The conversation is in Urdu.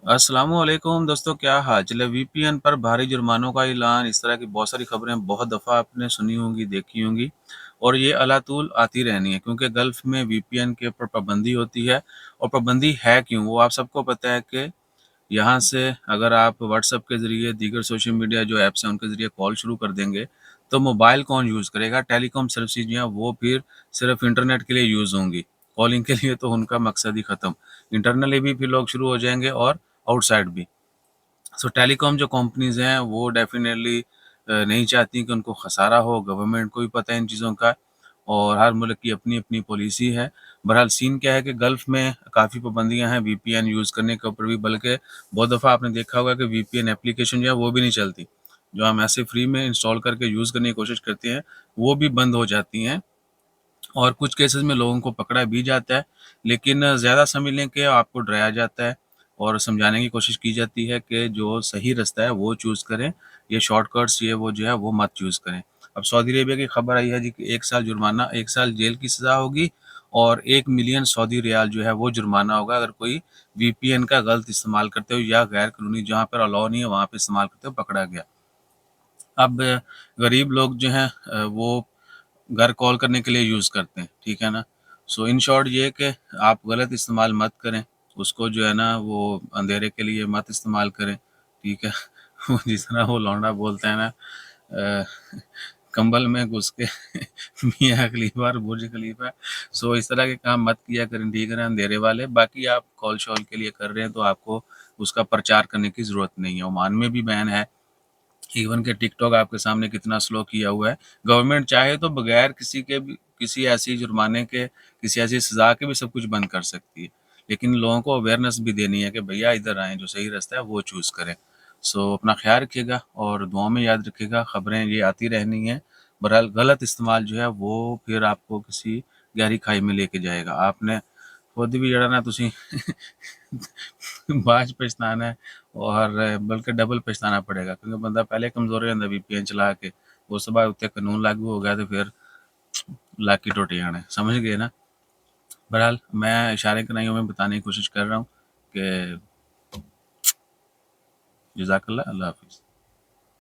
السلام علیکم دوستوں، کیا حال چل ہے؟ وی پی این پر بھاری جرمانوں کا اعلان، اس طرح کی بہت ساری خبریں بہت دفعہ آپ نے سنی ہوں گی، دیکھی ہوں گی، اور یہ علاتول آتی رہنی ہے کیونکہ گلف میں وی پی این کے اوپر پابندی ہوتی ہے۔ اور پابندی ہے کیوں، وہ آپ سب کو پتہ ہے کہ یہاں سے اگر آپ واٹس ایپ کے ذریعے، دیگر سوشل میڈیا جو ایپس ہیں ان کے ذریعے کال شروع کر دیں گے تو موبائل کون یوز کرے گا؟ ٹیلی کام سروسز جو ہیں وہ پھر صرف انٹرنیٹ کے لیے یوز ہوں گی، کالنگ کے لیے تو ان کا مقصد ہی ختم۔ انٹرنلی بھی پھر لوگ شروع ہو جائیں گے اور آؤٹ سائڈ بھی۔ ٹیلی کام جو کمپنیز ہیں وہ ڈیفینیٹلی نہیں چاہتی کہ ان کو خسارہ ہو، گورنمنٹ کو بھی پتہ ہے ان چیزوں کا، اور ہر ملک کی اپنی اپنی پالیسی ہے۔ بہرحال سین کیا ہے کہ گلف میں کافی پابندیاں ہیں وی پی این یوز کرنے کے اوپر بھی، بلکہ بہت دفعہ آپ نے دیکھا ہوگا کہ وی پی این اپلیکیشن جو ہے وہ بھی نہیں چلتی، جو ہم ایسے فری میں انسٹال کر کے یوز کرنے کی کوشش کرتے ہیں وہ بھی بند ہو جاتی ہیں، اور کچھ کیسز میں لوگوں کو پکڑا بھی جاتا ہے۔ لیکن زیادہ سمجھ لیں کہ آپ کو ڈرایا جاتا ہے اور سمجھانے کی کوشش کی جاتی ہے کہ جو صحیح رستہ ہے وہ چوز کریں، یہ شارٹ کٹس یہ وہ جو ہے وہ مت چوز کریں۔ اب سعودی عربیہ کی خبر آئی ہے جی کہ 1 سال جرمانہ، 1 سال جیل کی سزا ہوگی، اور 1 ملین سعودی ریال جو ہے وہ جرمانہ ہوگا اگر کوئی وی پی این کا غلط استعمال کرتے ہو یا غیر قانونی جہاں پر الاؤ نہیں ہے وہاں پہ استعمال کرتے ہو پکڑا گیا۔ اب غریب لوگ جو ہیں وہ گھر کال کرنے کے لیے یوز کرتے ہیں، ٹھیک ہے نا۔ ان شارٹ یہ کہ آپ غلط استعمال مت کریں، اس کو جو ہے نا وہ اندھیرے کے لیے مت استعمال کریں، ٹھیک ہے۔ جس طرح وہ لونڈا بولتا ہے نا، کمبل میں گھس کے میاں خلیفہ اور برج خلیفہ، اس طرح کے کام مت کیا کریں، ٹھیک ہے نا، اندھیرے والے۔ باقی آپ کال شال کے لیے کر رہے ہیں تو آپ کو اس کا پرچار کرنے کی ضرورت نہیں ہے۔ عمان میں بھی بین ہے، ایون کہ ٹک ٹاک آپ کے سامنے کتنا سلو کیا ہوا ہے۔ گورنمنٹ چاہے تو بغیر کسی ایسی جرمانے کے، کسی ایسی سزا کے بھی سب کچھ بند کر سکتی ہے، لیکن لوگوں کو اویئرنیس بھی دینی ہے کہ بھیا ادھر آئیں، جو صحیح رستہ ہے وہ چوز کریں۔ اپنا خیال رکھیے گا اور دعاؤں میں یاد رکھیے گا، خبریں یہ آتی رہنی ہیں۔ بہرحال غلط استعمال جو ہے وہ پھر آپ کو کسی گہری کھائی میں لے کے جائے گا۔ آپ نے خود بھی جڑا نا تسی باج پچھتانا ہے، اور بلکہ ڈبل پچھتانا پڑے گا، کیونکہ بندہ پہلے کمزور رہتا وی پی این چلا کے، اس کے بعد اتنے قانون لاگو ہو گیا تو پھر لاکی ٹوٹ جانا ہے، سمجھ گئے نا۔ بہرحال میں اشارے کنائیوں میں بتانے کی کوشش کر رہا ہوں کہ جزاک اللہ، اللہ حافظ۔